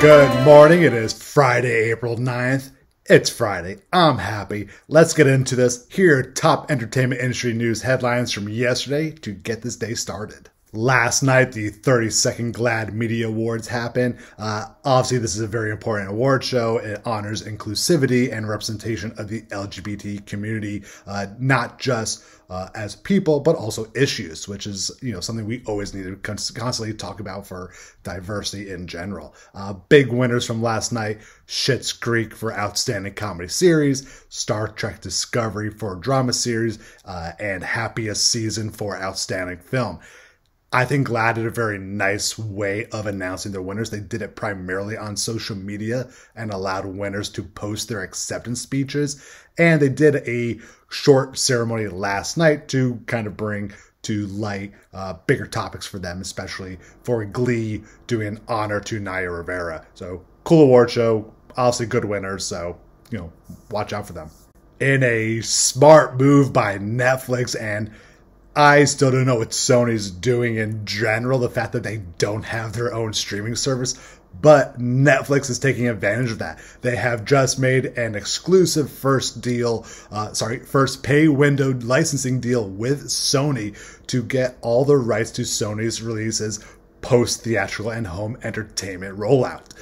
Good morning. It is Friday, April 9th. It's Friday. I'm happy. Let's get into this. Here are top entertainment industry news headlines from yesterday to get this day started. Last night, the 32nd GLAAD Media Awards happened. Obviously, this is a very important award show. It honors inclusivity and representation of the LGBT community, not just as people, but also issues, which is something we always need to constantly talk about for diversity in general. Big winners from last night: Schitt's Creek for Outstanding Comedy Series, Star Trek Discovery for Drama Series, and Happiest Season for Outstanding Film. I think GLAAD did a very nice way of announcing their winners. They did it primarily on social media and allowed winners to post their acceptance speeches. And they did a short ceremony last night to kind of bring to light bigger topics for them, especially for Glee doing honor to Naya Rivera. So cool award show, obviously good winners. So, watch out for them. In a smart move by Netflix, and I still don't know what Sony's doing in general, the fact that they don't have their own streaming service, but Netflix is taking advantage of that. They have just made an exclusive first pay window licensing deal with Sony to get all the rights to Sony's releases post-theatrical and home entertainment rollout.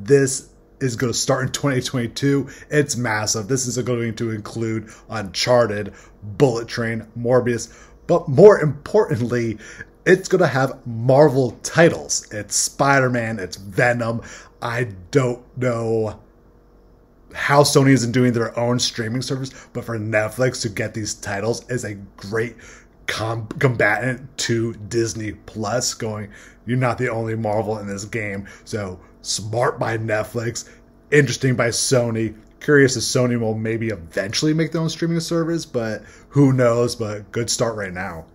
This is going to start in 2022. It's massive. This is going to include Uncharted, Bullet Train, Morbius, but more importantly, it's going to have Marvel titles. It's Spider-Man, it's Venom. I don't know how Sony isn't doing their own streaming service, but for Netflix to get these titles is a great combatant to Disney Plus, going, you're not the only Marvel in this game. So smart by Netflix, interesting by Sony. Curious if Sony will maybe eventually make their own streaming service, but who knows, but good start right now.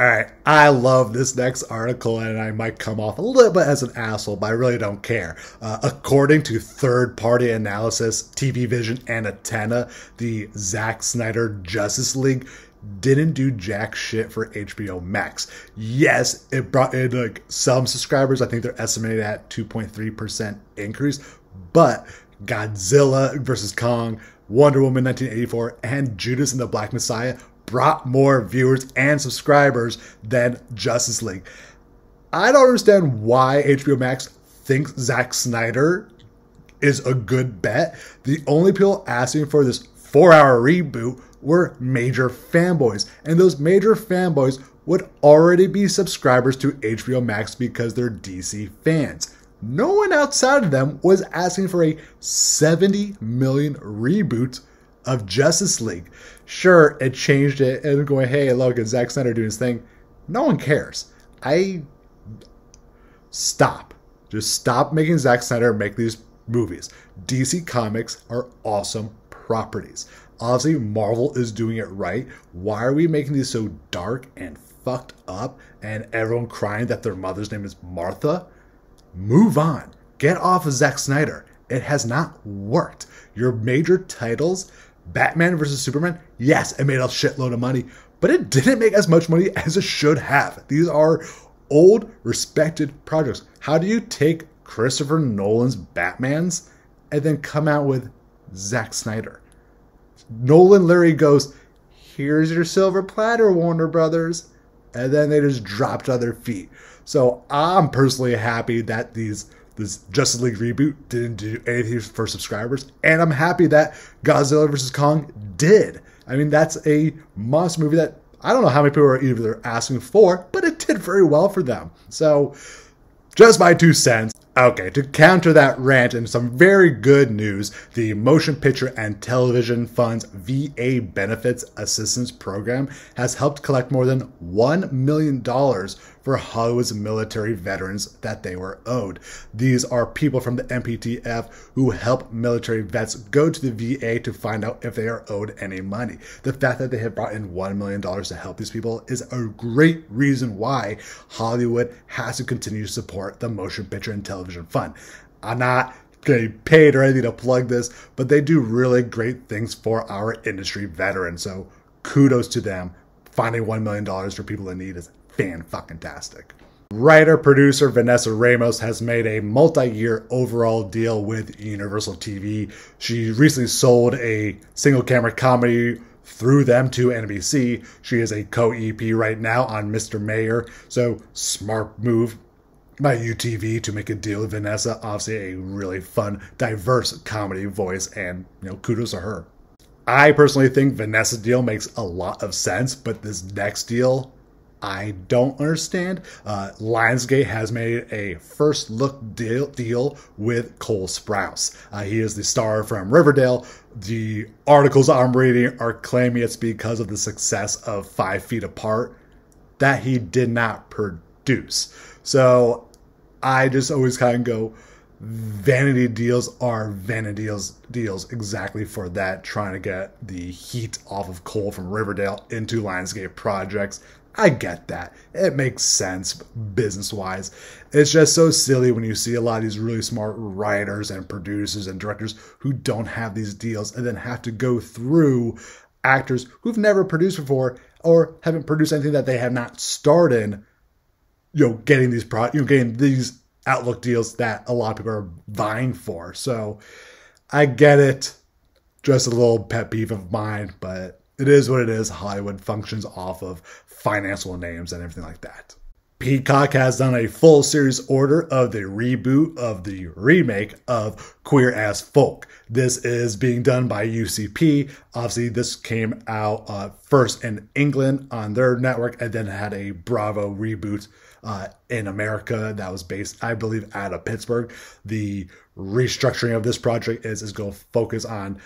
Alright, I love this next article, and I might come off a little bit as an asshole, but I really don't care. According to third-party analysis, TV Vision and Antenna, the Zack Snyder Justice League didn't do jack shit for HBO Max. Yes, it brought in some subscribers. I think they're estimated at 2.3% increase, but Godzilla vs. Kong, Wonder Woman 1984, and Judas and the Black Messiah brought more viewers and subscribers than Justice League. I don't understand why HBO Max thinks Zack Snyder is a good bet. The only people asking for this 4-hour reboot were major fanboys, and those major fanboys would already be subscribers to HBO Max because they're DC fans. No one outside of them was asking for a 70 million reboot of Justice League. Sure, it changed it and going, hey, look, it's Zack Snyder doing his thing. No one cares. Stop. Just stop making Zack Snyder make these movies. DC Comics are awesome properties. Obviously, Marvel is doing it right. Why are we making these so dark and fucked up and everyone crying that their mother's name is Martha? Move on. Get off of Zack Snyder. It has not worked. Your major titles, Batman vs. Superman, yes, it made a shitload of money, but it didn't make as much money as it should have. These are old, respected projects. How do you take Christopher Nolan's Batmans and then come out with Zack Snyder? Nolan literally goes, here's your silver platter, Warner Brothers, and then they just dropped on their feet. So I'm personally happy that this Justice League reboot didn't do anything for subscribers, and I'm happy that Godzilla vs. Kong did. I mean, that's a monster movie that I don't know how many people are either asking for, but it did very well for them. So just my 2 cents. Okay, to counter that rant and some very good news, the Motion Picture and Television Fund's VA Benefits Assistance Program has helped collect more than $1 million for Hollywood's military veterans that they were owed. These are people from the MPTF who help military vets go to the VA to find out if they are owed any money. The fact that they have brought in $1 million to help these people is a great reason why Hollywood has to continue to support the Motion Picture and Television Fund. I'm not getting paid or anything to plug this, but they do really great things for our industry veterans. So kudos to them. Finding $1 million for people in need is fan-fucking-tastic. Writer-producer Vanessa Ramos has made a multi-year overall deal with Universal TV. She recently sold a single-camera comedy through them to NBC. She is a co-EP right now on Mr. Mayor, so smart move by UTV to make a deal with Vanessa. Obviously a really fun, diverse comedy voice, and kudos to her. I personally think Vanessa's deal makes a lot of sense, but this next deal, I don't understand. Lionsgate has made a first look deal with Cole Sprouse. He is the star from Riverdale. The articles I'm reading are claiming it's because of the success of 5 Feet Apart that he did not produce. So I just always kind of go, vanity deals are vanity deals exactly for that, trying to get the heat off of Cole from Riverdale into Lionsgate projects. I get that. It makes sense business-wise. It's just so silly when you see a lot of these really smart writers and producers and directors who don't have these deals and then have to go through actors who've never produced before or haven't produced anything that they have not starred in, getting these getting these outlook deals that a lot of people are vying for. So I get it. Just a little pet peeve of mine, but it is what it is. Hollywood functions off of financial names and everything like that. Peacock has done a full series order of the reboot of the remake of Queer as Folk. This is being done by UCP. Obviously, this came out first in England on their network and then had a Bravo reboot in America that was based, I believe, out of Pittsburgh. The restructuring of this project is going to focus on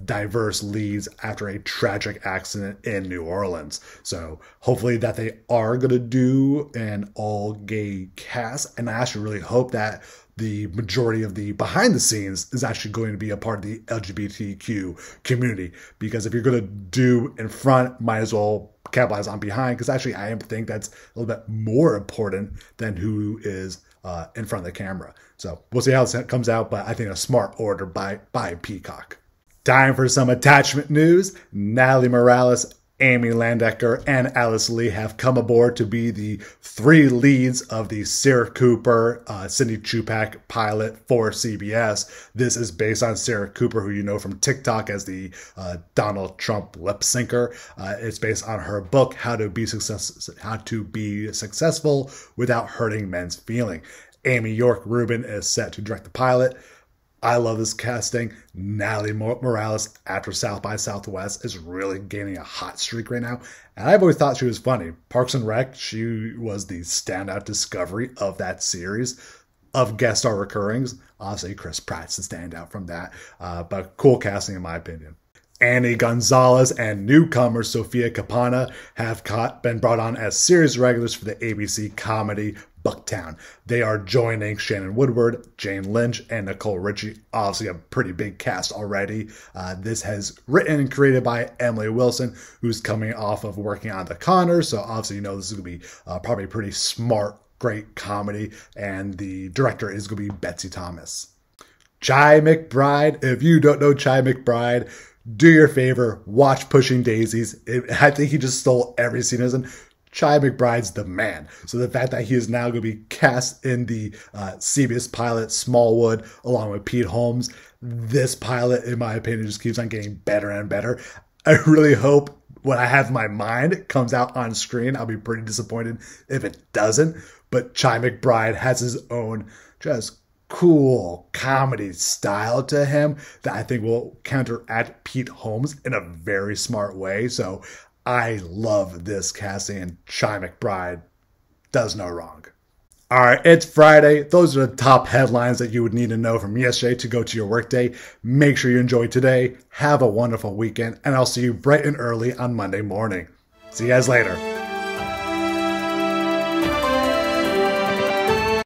diverse leads after a tragic accident in New Orleans. So hopefully that they are going to do an all-gay cast, and I actually really hope that the majority of the behind the scenes is actually going to be a part of the LGBTQ community, because if you're going to do in front, might as well capitalize on behind, because actually I think that's a little bit more important than who is in front of the camera. So we'll see how this comes out, but I think a smart order by Peacock. Time for some attachment news. Natalie Morales, Amy Landecker, and Alice Lee have come aboard to be the 3 leads of the Sarah Cooper, Cindy Chupak pilot for CBS. This is based on Sarah Cooper, who you know from TikTok as the Donald Trump lip syncer. It's based on her book, How to Be Successful Without Hurting Men's Feelings. Amy York Rubin is set to direct the pilot. I love this casting. Natalie Morales, after South by Southwest, is really gaining a hot streak right now. And I've always thought she was funny. Parks and Rec, she was the standout discovery of that series of guest star recurrings. Obviously, Chris Pratt's the standout from that. But cool casting, in my opinion. Annie Gonzalez and newcomer Sofia Capana have been brought on as series regulars for the ABC comedy Bucktown. They are joining Shannon Woodward, Jane Lynch, and Nicole Richie. Obviously a pretty big cast already. This has written and created by Emily Wilson, who's coming off of working on The Conners. So obviously this is going to be probably a pretty smart, great comedy. And the director is going to be Betsy Thomas. Chi McBride. If you don't know Chi McBride, do your favor, watch Pushing Daisies. I think he just stole every scene. Chi McBride's the man. So the fact that he is now going to be cast in the CBS pilot Smallwood along with Pete Holmes, this pilot, in my opinion, just keeps on getting better and better. I really hope what I have in my mind comes out on screen. I'll be pretty disappointed if it doesn't. But Chi McBride has his own just cool comedy style to him that I think will counteract Pete Holmes in a very smart way. So I love this casting, and Chi McBride does no wrong. All right, it's Friday. Those are the top headlines that you would need to know from yesterday to go to your workday. Make sure you enjoy today. Have a wonderful weekend, and I'll see you bright and early on Monday morning. See you guys later.